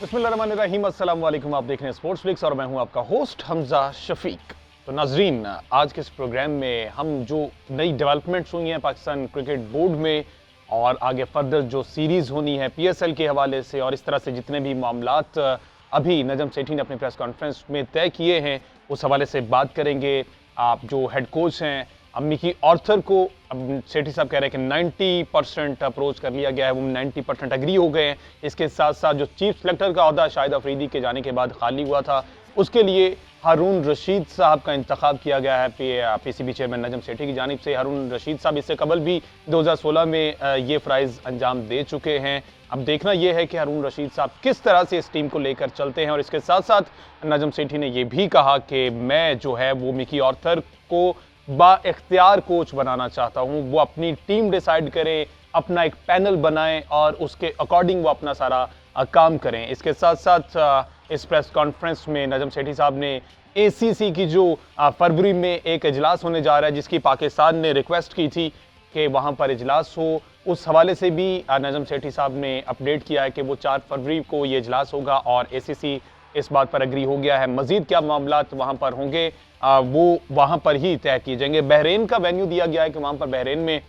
बिस्मिल्लाहिर्रहमानिर्रहीम, अस्सलाम वालेकुम। आप देख रहे हैं स्पोर्ट्स फ्लिक्स और मैं हूं आपका होस्ट हमजा शफीक। तो नाजरीन, आज के इस प्रोग्राम में हम जो नई डेवलपमेंट्स हुई हैं पाकिस्तान क्रिकेट बोर्ड में और आगे फर्दर जो सीरीज़ होनी है पीएसएल के हवाले से और इस तरह से जितने भी मामलात अभी नजम सेठी ने अपनी प्रेस कॉन्फ्रेंस में तय किए हैं उस हवाले से बात करेंगे। आप जो हेड कोच हैं मिकी आर्थर को अब सेठी साहब कह रहे हैं कि 90% अप्रोच कर लिया गया है, वो 90% एग्री हो गए हैं। इसके साथ साथ जो चीफ सेलेक्टर का ओहदा शाहिद अफरीदी के जाने के बाद खाली हुआ था उसके लिए हारून रशीद साहब का इंतखाब किया गया है पीसीबी चेयरमैन नजम सेठी की जानिब से। हारून रशीद साहब इससे कबल भी 2016 में ये फ़राइज़ अंजाम दे चुके हैं। अब देखना यह है कि हारून रशीद साहब किस तरह से इस टीम को लेकर चलते हैं। और इसके साथ साथ नजम सेठी ने यह भी कहा कि मैं जो है वो मिकी आर्थर को बाइख्तियार कोच बनाना चाहता हूं, वो अपनी टीम डिसाइड करें, अपना एक पैनल बनाएं और उसके अकॉर्डिंग वो अपना सारा काम करें। इसके साथ साथ इस प्रेस कॉन्फ्रेंस में नजम सेठी साहब ने एसीसी की जो फरवरी में एक इजलास होने जा रहा है जिसकी पाकिस्तान ने रिक्वेस्ट की थी कि वहां पर इजलास हो, उस हवाले से भी नजम सेठी साहब ने अपडेट किया है कि वो 4 फरवरी को ये इजलास होगा और एसीसी इस बात पर एग्री हो गया है। मजीद क्या मामलात वहाँ पर होंगे वो वहाँ पर ही तय किए जाएंगे। बहरीन का वेन्यू दिया गया है कि वहाँ पर बहरीन में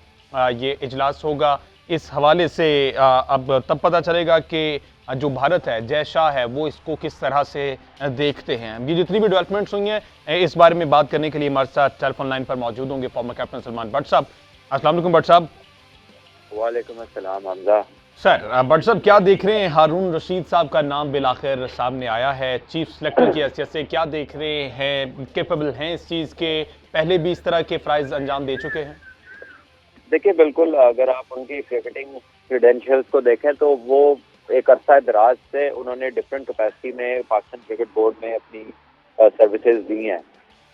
ये इजलास होगा। इस हवाले से अब तब पता चलेगा कि जो भारत है, जय शाह है, वो इसको किस तरह से देखते हैं। ये जितनी भी डेवलपमेंट्स हुई हैं इस बारे में बात करने के लिए हमारे साथ टेलीफोन लाइन पर मौजूद होंगे फॉर्मर कैप्टन सलमान भट्ट साहब। अस्सलाम वालेकुम भट्ट साहब। वालेकुम अस्सलाम हमजा। सर भट्ट साहब, क्या देख रहे हैं? हारून रशीद साहब का नाम बिलाखिर सामने आया है चीफ सेलेक्टर की हैसियत से, क्या देख रहे हैं? कैपेबल हैं इस चीज़ के? पहले भी इस तरह के फ़राइज़ अंजाम दे चुके हैं? देखिए, बिल्कुल अगर आप उनकी क्रिकेटिंग क्रीडेंशियल्स को देखें तो वो एक अरसा दराज से उन्होंने डिफरेंट कैपेसिटी में पाकिस्तान क्रिकेट बोर्ड में अपनी सर्विसेज दी हैं।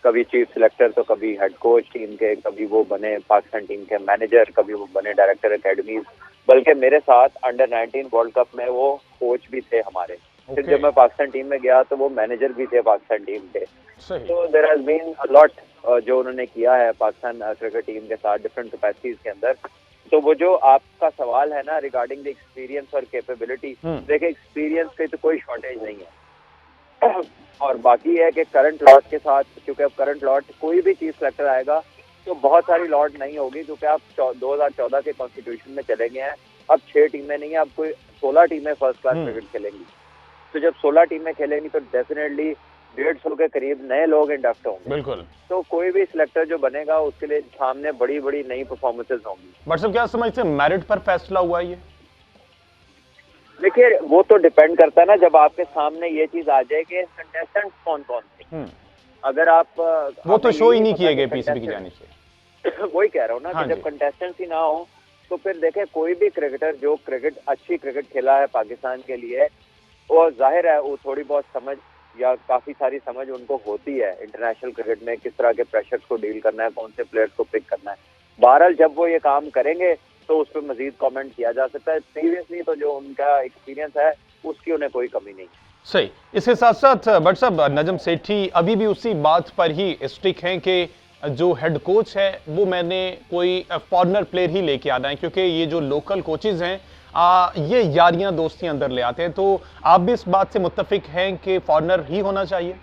कभी चीफ सिलेक्टर तो कभी हेड कोच टीम के, कभी वो बने पाकिस्तान टीम के मैनेजर, कभी वो बने डायरेक्टर एकेडमीज, बल्कि मेरे साथ अंडर 19 वर्ल्ड कप में वो कोच भी थे हमारे। फिर जब मैं पाकिस्तान टीम में गया तो वो मैनेजर भी थे पाकिस्तान टीम के। तो there has been a lot जो उन्होंने किया है पाकिस्तान क्रिकेट टीम के साथ डिफरेंट कैपेसिटीज के अंदर। तो वो जो आपका सवाल है ना रिगार्डिंग द एक्सपीरियंस और कैपेबिलिटी, देखिए एक्सपीरियंस की तो कोई शॉर्टेज नहीं है और बाकी है कि करंट लॉट के साथ, क्योंकि अब करंट लॉट कोई भी चीफ सेलेक्टर आएगा तो बहुत सारी लॉट नहीं होगी, क्योंकि आप 2014 के कॉन्स्टिट्यूशन में चले गए हैं। अब 6 टीमें नहीं है, अब कोई 16 टीमें फर्स्ट क्लास क्रिकेट खेलेंगी। तो जब 16 टीमें खेलेंगी तो डेफिनेटली 150 के करीब नए लोग इंडक्ट होंगे। बिल्कुल। तो कोई भी सिलेक्टर जो बनेगा उसके लिए सामने बड़ी बड़ी नई परफॉर्मेंसेज होंगी। बट साहब, क्या समझते हैं मेरिट पर फैसला हुआ ये? देखिए, वो तो डिपेंड करता है ना, जब आपके सामने ये चीज आ जाए कि कंटेस्टेंट कौन कौन थे। अगर आप वो तो शो ही नहीं किए गए पीसीबी की जानिब से। वही कह रहा हूँ ना कि जब कंटेस्टेंट्स ही ना हो तो फिर देखें कोई भी क्रिकेटर जो अच्छी क्रिकेट खेला है पाकिस्तान के लिए, वो जाहिर है वो थोड़ी बहुत समझ या काफी सारी समझ उनको होती है इंटरनेशनल क्रिकेट में किस तरह के प्रेशर्स को डील करना है, कौन से प्लेयर्स को पिक करना है। बहरहाल जब वो ये काम करेंगे तो उस पर मजीद कमेंट किया जा सकता है। सीरियसली तो जो उनका एक्सपीरियंस है उसकी उन्हें कोई कमी नहीं। सही। इसके साथ साथ बट साहब, नजम सेठी अभी भी उसी बात पर ही स्टिक हैं कि जो हेड कोच है वो मैंने कोई फॉरनर प्लेयर ही लेके आना है, क्योंकि ये जो लोकल कोचेज हैं ये यारियां दोस्तियां अंदर ले आते हैं। तो आप भी इस बात से मुत्तफिक हैं कि फॉरनर ही होना चाहिए?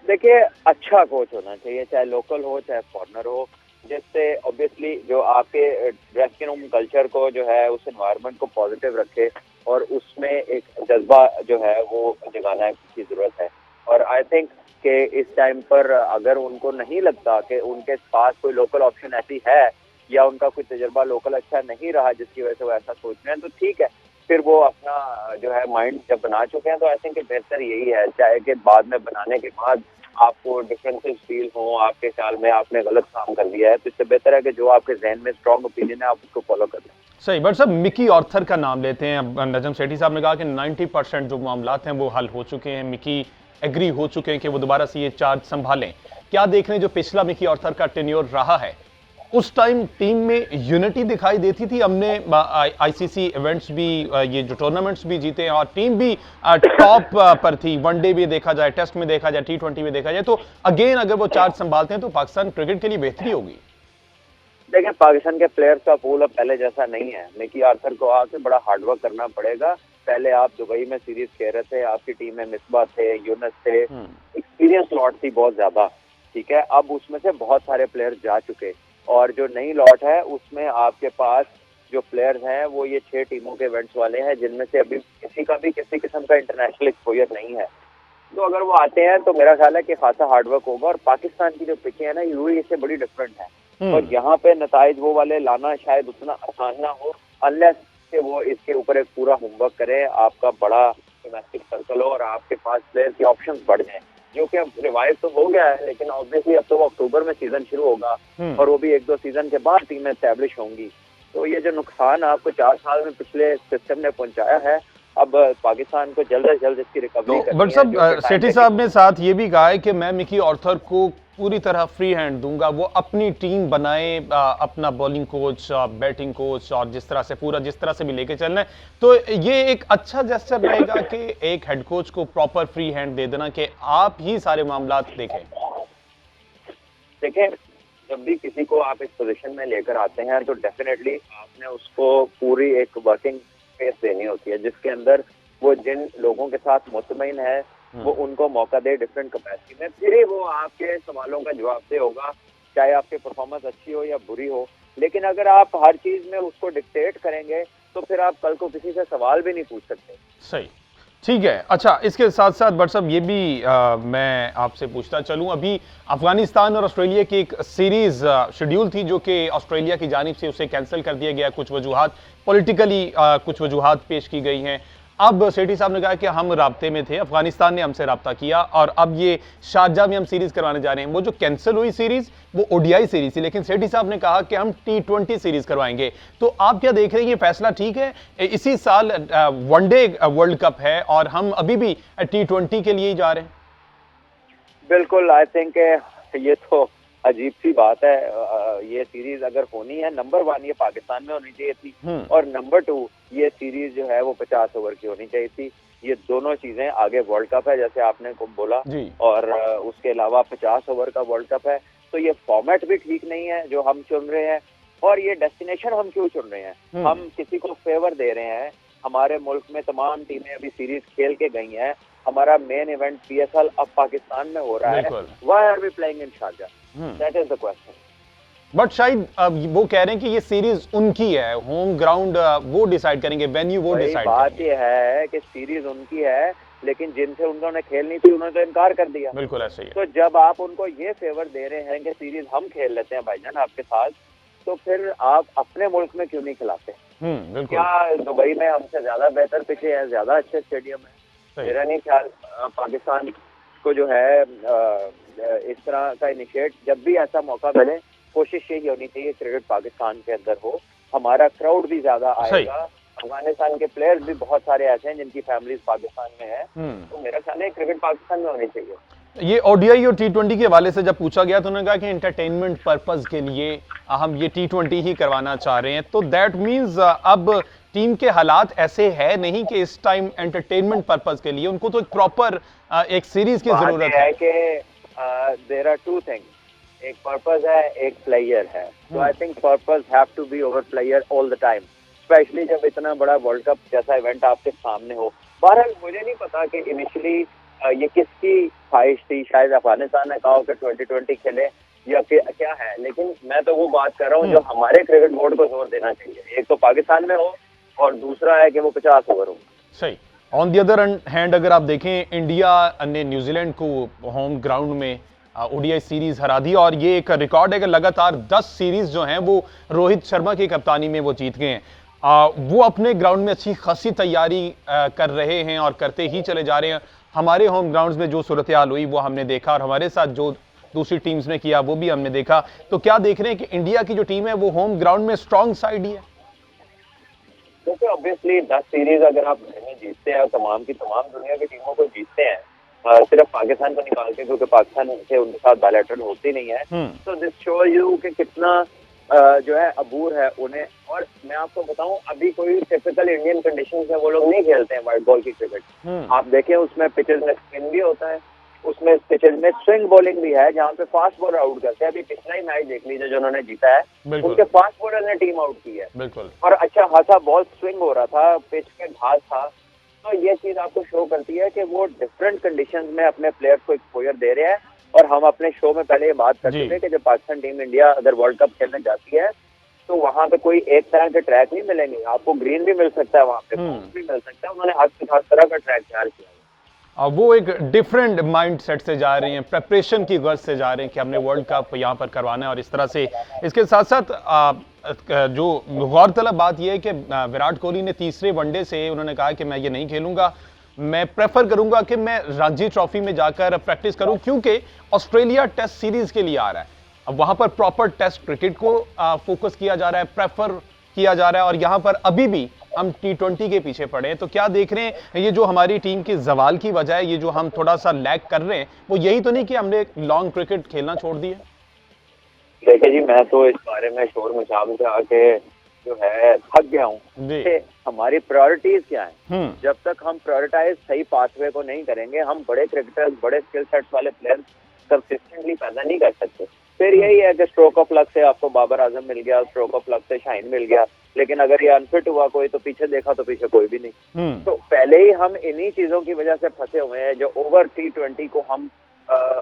देखिए, अच्छा कोच होना चाहिए, चाहे लोकल हो चाहे फॉरनर हो, जिससे ऑब्वियसली जो आपके ड्रेसिंग रूम कल्चर को जो है उस एनवायरनमेंट को पॉजिटिव रखे और उसमें एक जज्बा जो है वो जगाना की जरूरत है। और आई थिंक कि इस टाइम पर अगर उनको नहीं लगता कि उनके पास कोई लोकल ऑप्शन ऐसी है या उनका कोई तजर्बा लोकल अच्छा नहीं रहा जिसकी वजह से वो ऐसा सोच रहे हैं, तो ठीक है, फिर वो अपना जो है माइंड जब बना चुके हैं तो आई थिंक बेहतर यही है, चाहे कि बाद में बनाने के बाद आपको डिफरेंसेस फील हो, आपके ख्याल में आपने गलत काम कर दिया है, तो इससे बेहतर है कि जो आपके जहन में स्ट्रॉन्ग ओपिनियन है आप उसको फॉलो कर लें। सही। बट साहब, मिकी आर्थर का नाम लेते हैं। अब नजम सेठी साहब ने कहा कि 90% जो मामलात हैं वो हल हो चुके हैं, मिकी एग्री हो चुके हैं कि वो दोबारा से ये चार्ज संभालें। क्या देख रहे हैं जो पिछला मिकी आर्थर का टेन्योर रहा है, उस टाइम टीम में यूनिटी दिखाई देती थी? हमने आईसीसी इवेंट्स भी, ये जो टूर्नामेंट्स भी जीते हैं और टीम भी टॉप पर थी। वनडे भी देखा जाए, टेस्ट में देखा जाए, T20 में देखा जाए, तो अगेन अगर वो चार्ज संभालते हैं तो पाकिस्तान क्रिकेट के लिए बेहतरी होगी। देखिए, पाकिस्तान के प्लेयर्स का पूल अब पहले जैसा नहीं है। मिकी आर्थर को आके बड़ा हार्डवर्क करना पड़ेगा पहले आप दुबई में सीरीज खेल रहे थे, आपकी टीम में मिसबा थे, यूनस थे, एक्सपीरियंस लॉट थी बहुत ज्यादा, ठीक है। अब उसमें से बहुत सारे प्लेयर्स जा चुके और जो नई लॉट है उसमें आपके पास जो प्लेयर्स हैं वो ये 6 टीमों के इवेंट्स वाले हैं, जिनमें से अभी किसी का भी किसी किस्म का इंटरनेशनल एक्सपोजर नहीं है। तो अगर वो आते हैं तो मेरा ख्याल है कि खासा हार्डवर्क होगा। और पाकिस्तान की जो पिचें है ना, यूएई से बड़ी डिफरेंट है और यहाँ पे नताइज वो वाले लाना शायद उतना आसान ना हो, अनलेस कि वो इसके ऊपर एक पूरा होमवर्क करे, आपका बड़ा डोमेस्टिक सर्कल हो और आपके पास प्लेयर के ऑप्शंस बढ़ जाएं, जो कि अब रिवाइव तो हो गया है, लेकिन ऑब्वियसली अब तो वो अक्टूबर में सीजन शुरू होगा और वो भी 1-2 सीजन के बाद टीमें एस्टेब्लिश होंगी। तो ये जो नुकसान आपको 4 साल में पिछले सिस्टम ने पहुंचाया है, अब पाकिस्तान को जल्द से जल्द इसकी रिकवरी करनी है। बट साहब, सेठी साहब ने साथ ये भी कहा है कि मैं मिकी ऑर्थर को पूरी तरह फ्री हैंड दूंगा, वो अपनी टीम बनाए, अपना बॉलिंग कोच, बैटिंग कोच और जिस तरह से भी लेके चलना है। तो ये एक अच्छा जेस्चर रहेगा कि एक हेड कोच को प्रॉपर फ्री हैंड दे देना कि आप ही सारे मामलात देखें। देखें, जब भी किसी को आप इस पोजीशन में लेकर आते हैं तो डेफिनेटली आपने उसको पूरी एक वर्किंग स्पेस देनी होती है, जिसके अंदर वो जिन लोगों के साथ मुतमईन है वो उनको मौका दे डिफरेंट कैपेसिटी में, फिर ही वो आपके सवालों का जवाब दे होगा, चाहे आपकी परफॉर्मेंस अच्छी हो या बुरी हो। लेकिन अगर आप हर चीज में उसको डिक्टेट करेंगे तो फिर आप कल को किसी से सवाल भी नहीं पूछ सकते। सही, ठीक है। अच्छा, इसके साथ साथ बट साहब ये भी मैं आपसे पूछता चलूं, अभी अफगानिस्तान और ऑस्ट्रेलिया की एक सीरीज शेड्यूल थी जो कि ऑस्ट्रेलिया की जानिब से उसे कैंसिल कर दिया गया, कुछ वजूहात पॉलिटिकली कुछ वजूहात पेश की गई हैं। अब सेठी साहब ने कहा कि हम राब्ते में थे, अफगानिस्तान ने हमसे राब्ता किया और अब ये शारजाह में हम सीरीज करवाने जा रहे हैं। वो जो कैंसिल हुई सीरीज वो ओडीआई सीरीज थी, लेकिन सेठी साहब ने कहा कि हम T20 सीरीज करवाएंगे। तो आप क्या देख रहे हैं, ये फैसला ठीक है? इसी साल वनडे वर्ल्ड कप है और हम अभी भी T20 के लिए ही जा रहे हैं। बिल्कुल, आई थिंक ये तो अजीब सी बात है। ये सीरीज अगर होनी है, नंबर 1 ये पाकिस्तान में होनी चाहिए थी और नंबर 2 ये सीरीज जो है वो 50 ओवर की होनी चाहिए थी। ये दोनों चीजें, आगे वर्ल्ड कप है जैसे आपने को बोला और उसके अलावा 50 ओवर का वर्ल्ड कप है, तो ये फॉर्मेट भी ठीक नहीं है जो हम चुन रहे हैं। और ये डेस्टिनेशन हम क्यों चुन रहे हैं? हम किसी को फेवर दे रहे हैं? हमारे मुल्क में तमाम टीमें अभी सीरीज खेल के गई हैं, हमारा मेन इवेंट PSL अब पाकिस्तान में हो रहा है, why are we playing in Sharjah? That is the question. But शायद वो कह रहे हैं कि ये सीरीज उनकी है, होम ग्राउंड वो डिसाइड करेंगे, वेन्यू वो डिसाइड करेंगे। बात ये है कि सीरीज उनकी है, लेकिन जिनसे उन्होंने खेलनी थी उन्होंने तो इनकार कर दिया। बिल्कुल ऐसे ही है। तो जब आप उनको ये फेवर दे रहे हैं कि सीरीज हम खेल लेते हैं भाईजान आपके साथ, तो फिर आप अपने मुल्क में क्यों नहीं खिलाते? बिल्कुल। क्या दुबई में हमसे ज्यादा बेहतर पिचे हैं, ज्यादा अच्छे स्टेडियम है? मेरा नहीं ख्याल। पाकिस्तान को जो है इस तरह का इनिशिएट, जब भी ऐसा मौका मिले, कोशिश यही होनी चाहिए क्रिकेट पाकिस्तान के अंदर हो, हमारा क्राउड भी ज्यादा आएगा। अफगानिस्तान के प्लेयर्स भी बहुत सारे ऐसे हैं जिनकी फैमिलीज पाकिस्तान में है, तो मेरा ख्याल है क्रिकेट पाकिस्तान में होनी चाहिए। ये ओडीआई और T20 के हवाले से जब पूछा गया तो उन्होंने कहा कि एंटरटेनमेंट पर्पस के लिए हम ये T20 ही करवाना चाह रहे हैं। तो दैट मीन्स अब टीम के हालात ऐसे है नहीं कि इस टाइम एंटरटेनमेंट पर्पस के लिए, उनको तो एक प्रॉपर एक सीरीज की जरूरत है कि देयर आर टू थिंग्स, एक पर्पस है, एक प्लेयर है। तो I think purpose have to be over player all the time, specially जब इतना बड़ा वर्ल्ड कप जैसा इवेंट आपके सामने हो। बहरहाल मुझे नहीं पता कि इनिशियली ये किसकी ख्वाहिश थी, शायद अफगानिस्तान ने कहा कि 2020 खेले या क्या है, लेकिन मैं तो वो बात कर रहा हूँ जो हमारे क्रिकेट बोर्ड को जोर देना चाहिए। एक तो पाकिस्तान में हो और दूसरा है कि वो 50 ओवर हो। सही। ऑन दी अदर हैंड अगर आप देखें, इंडिया ने न्यूजीलैंड को होम ग्राउंड में ओडीआई सीरीज हरा दी और ये एक रिकॉर्ड है कि लगातार 10 सीरीज जो हैं वो रोहित शर्मा की कप्तानी में वो जीत गए हैं। वो अपने ग्राउंड में अच्छी खासी तैयारी कर रहे हैं और करते ही चले जा रहे हैं। हमारे होम ग्राउंड्स में जो सूरत हाल हुई वो हमने देखा और हमारे साथ जो दूसरी टीम्स ने किया वो भी हमने देखा। तो क्या देख रहे हैं कि इंडिया की जो टीम है वो होम ग्राउंड में स्ट्रॉन्ग साइड ही है? क्योंकि ऑब्वियसली 10 सीरीज अगर आप जीतते हैं, तमाम की तमाम दुनिया की टीमों को जीतते हैं, सिर्फ पाकिस्तान को निकाल के, क्योंकि पाकिस्तान से उनके साथ बायलैटरल होती नहीं है, तो दिस शो यू कि कितना जो है अबूर है उन्हें। और मैं आपको बताऊं, अभी कोई टिपिकल इंडियन कंडीशंस में वो लोग नहीं खेलते हैं व्हाइट बॉल की क्रिकेट। आप देखें, उसमें पिचेस में स्पिन भी होता है, उसमें पिचेस में स्विंग बॉलिंग भी है, जहाँ पे फास्ट बॉलर आउट करते हैं। अभी पिछला ही मैच देख लीजिए जो उन्होंने जीता है, उनके फास्ट बॉलर ने टीम आउट की है। और अच्छा खासा बॉल स्विंग हो रहा था, पिच पे घास था, तो ये चीज आपको शो करती है कि वो डिफरेंट कंडीशंस में अपने प्लेयर्स को एक्सपोजर दे रहे हैं। और हम अपने शो में पहले ये बात कर चुके हैं कि जब पाकिस्तान टीम इंडिया अगर वर्ल्ड कप खेलने जाती है तो वहां पे कोई एक तरह के ट्रैक नहीं मिलेंगे, आपको ग्रीन भी मिल सकता है, वहां पे भी मिल सकता है। उन्होंने हर तरह का ट्रैक तैयार किया है। वो एक डिफरेंट माइंड सेट से जा रही हैं, प्रेपरेशन की गर्ज से जा रहे हैं कि हमने वर्ल्ड कप यहाँ पर करवाना है। और इस तरह से इसके साथ साथ जो गौरतलब बात यह है कि विराट कोहली ने तीसरे वनडे से उन्होंने कहा कि मैं ये नहीं खेलूंगा, मैं प्रेफर करूंगा कि मैं रणजी ट्रॉफी में जाकर प्रैक्टिस करूं, क्योंकि ऑस्ट्रेलिया टेस्ट सीरीज के लिए आ रहा है। अब वहां पर प्रॉपर टेस्ट क्रिकेट को फोकस किया जा रहा है, प्रेफर किया जा रहा है। और यहां पर अभी भी हम T20 के पीछे पड़े हैं। तो क्या देख रहे हैं, ये जो हमारी टीम की जवाल की वजह है, ये जो हम थोड़ा सा लैग कर रहे हैं, वो यही तो नहीं कि हमने लॉन्ग क्रिकेट खेलना छोड़ दिया? देखिए जी, मैं तो इस बारे में शोर मचा दूंगा कि जो है थक गया हूँ कि हमारी प्रायोरिटीज क्या है। जब तक हम प्रायोरिटाइज सही पाथवे को नहीं करेंगे, हम बड़े क्रिकेटर्स, बड़े स्किल सेट्स वाले प्लेयर्स कंसिस्टेंटली पैदा नहीं कर सकते। फिर यही है कि स्ट्रोक ऑफ लक से आपको बाबर आजम मिल गया, स्ट्रोक ऑफ लक से शाहीन मिल गया, लेकिन अगर ये अनफिट हुआ कोई तो पीछे देखा तो पीछे कोई भी नहीं। तो पहले ही हम इन्हीं चीजों की वजह से फंसे हुए हैं, जो ओवर T20 को हम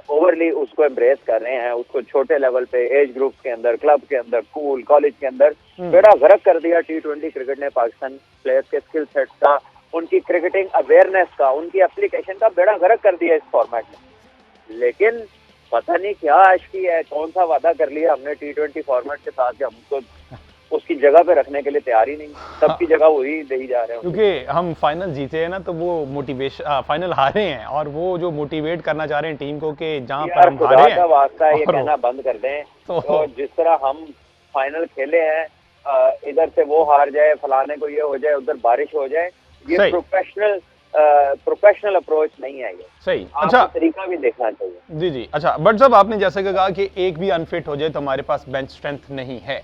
ओवरली उसको एम्ब्रेस कर रहे हैं, उसको छोटे लेवल पे एज ग्रुप के अंदर, क्लब के अंदर, स्कूल कॉलेज के अंदर बेड़ा गर्क कर दिया। T20 क्रिकेट ने पाकिस्तान प्लेयर्स के स्किल सेट का, उनकी क्रिकेटिंग अवेयरनेस का, उनकी एप्लीकेशन का बेड़ा गर्क कर दिया इस फॉर्मेट में। लेकिन पता नहीं क्या आशकी है, कौन सा वादा कर लिया हमने T20 फॉर्मेट के साथ कि हम उसको उसकी जगह पे रखने के लिए तैयार ही नहीं, सबकी जगह वही दे ही जा रहे हैं। क्योंकि हम फाइनल जीते हैं ना, तो वो मोटिवेशन, फाइनल हारे हैं और वो जो मोटिवेट करना चाह रहे हैं टीम को कि जहां पर हम हारे हैं, वास्ता ये कहना बंद कर दें। तो जिस तरह हम फाइनल खेले हैं, इधर से वो हार जाए, फलाने को ये हो जाए, उधर बारिश हो जाए, ये प्रोफेशनल अप्रोच नहीं है ये। सही, अच्छा तरीका भी देखना चाहिए। जी जी, अच्छा बट साहब, आपने जैसे कहा कि एक भी अनफिट हो जाए तो हमारे पास बेंच स्ट्रेंथ नहीं है।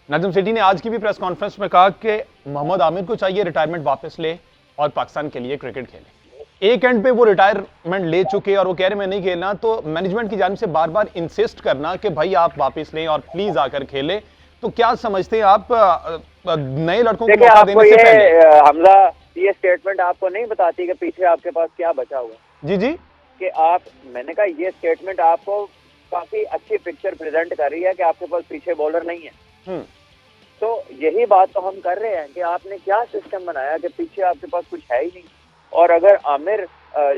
नजम सेठी ने आज की भी प्रेस कॉन्फ्रेंस में कहा कि मोहम्मद आमिर को चाहिए रिटायरमेंट वापस ले और पाकिस्तान के लिए क्रिकेट खेले। एक एंड पे वो रिटायरमेंट ले चुके और वो कह रहे मैं नहीं खेलना, तो मैनेजमेंट की जानिब से बार बार इंसिस्ट करना कि भाई आप वापस लें और प्लीज आकर खेले। तो क्या समझते हैं आप नए लड़कों को मौका देने से पहले? हमला ये स्टेटमेंट आपको नहीं बताती कि पीछे आपके पास क्या बचा हुआ? जी जी, कि आप, मैंने कहा ये स्टेटमेंट आपको काफी अच्छी पिक्चर प्रेजेंट कर रही है कि आपके पास पीछे बॉलर नहीं है। तो यही बात तो हम कर रहे हैं कि आपने क्या सिस्टम बनाया कि पीछे आपके पास कुछ है ही नहीं। और अगर आमिर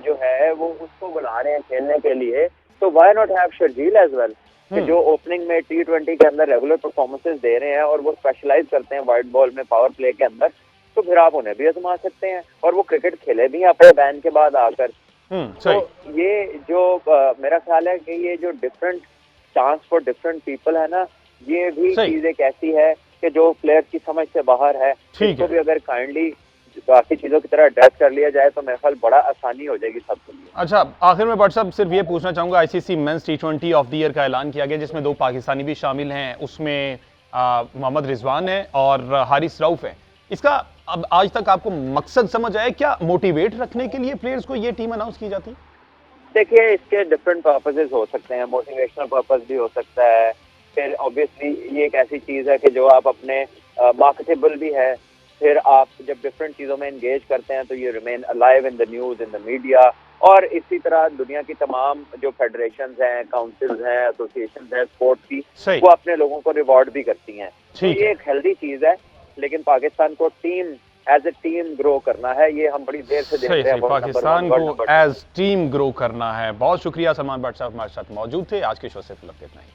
जो है वो उसको बुला रहे हैं खेलने के लिए, तो why not have Sharjeel as well, कि जो ओपनिंग में T20 के अंदर रेगुलर परफॉर्मेंसेस दे रहे हैं और वो स्पेशलाइज करते हैं वाइड बॉल में, पावर प्ले के अंदर, तो फिर आप उन्हें भी आजमा सकते हैं और वो क्रिकेट खेले भी अपने बैन के बाद आकर। तो ये जो मेरा ख्याल है कि ये जो different chance for different people है ना, ये भी चीज एक ऐसी है कि जो प्लेयर्स की समझ से बाहर है, इसको भी अगर काइंडली बाकी चीजों की तरह अड्रेस कर लिया जाए तो मेरे ख्याल बड़ा आसानी हो जाएगी सबके लिए। अच्छा, आखिर में भट्ट साहब सिर्फ ये पूछना चाहूंगा, ICC men's T20 of the year का ऐलान किया गया जिसमें 2 पाकिस्तानी भी शामिल हैं, उसमें मोहम्मद रिजवान है और हारिस रऊफ है। इसका अब आज तक आपको मकसद समझ आया क्या? मोटिवेट रखने के लिए प्लेयर्स को ये टीम अनाउंस की जाती? देखिए, इसके डिफरेंट पर्पसेस हो सकते हैं, मोटिवेशनल पर्पस भी हो सकता है, फिर ऑब्वियसली ये एक ऐसी चीज है कि जो आप अपने मार्केटेबल भी है। फिर आप जब डिफरेंट चीजों में एंगेज करते हैं तो ये remain alive in the news, in the media. और इसी तरह दुनिया की तमाम जो फेडरेशंस हैं, काउंसिल्स हैं, एसोसिएशंस हैं स्पोर्ट्स की, वो अपने लोगों को रिवॉर्ड भी करती हैं। तो ये एक हेल्दी चीज है, लेकिन पाकिस्तान को team as a team grow करना है, ये हम बड़ी देर से देख रहे हैं। पाकिस्तान को एज टीम ग्रो करना है। बहुत शुक्रिया सलमान भट्ट साहब हमारे साथ मौजूद थे। आज के शो से फिलहाल इतना ही।